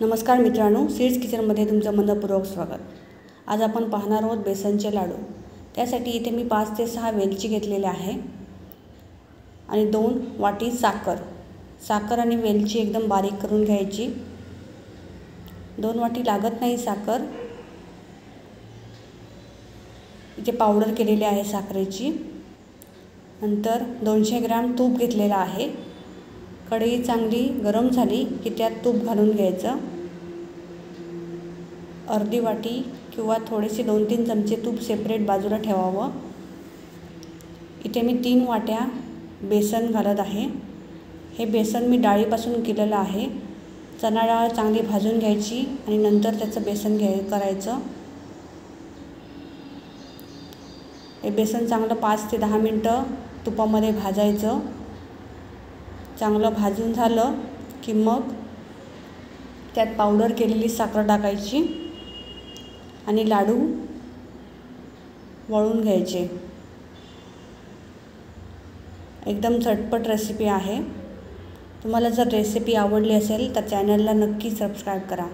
नमस्कार मित्रांनो, सीड्स किचनमध्ये तुमचं मनपूर्वक स्वागत। आज आपण पाहणार आहोत बेसनचे लाडू। त्यासाठी इथे मी 5 ते 6 वेलची घेतलेल्या आहे आणि 2 वाटी साखर आणि वेलची एकदम बारीक करून घ्यायची। 2 वाटी लागत नाही साखर, इथे पावडर केलेली आहे साखरेची। नंतर 200 ग्रॅम तूप घेतलेला आहे। कढई चांगली गरम झाली की त्यात तूप घालून घ्यायचं। अर्धी वाटी किंवा थोडेसे 2-3 चमचे तूप सेपरेट बाजूला ठेवावं। इथे मी 3 वाट्या बेसन घालत आहे। हे बेसन मी डाळीपासून केलेलं आहे। चणा डाळ चांगली भाजून घ्यायची आणि नंतर त्याचं बेसन करायचं। हे बेसन चांगलं 5 ते 10 मिनिटं तुपामध्ये भाजायचं। चांगलं भाजून झालं की मग त्यात पावडर केलेली साखर टाकायची आणि लाडू वळून घ्यायचे। एकदम झटपट रेसिपी आहे। तुम्हाला जर रेसिपी आवडली असेल तर चॅनलला नक्की सबस्क्राइब करा।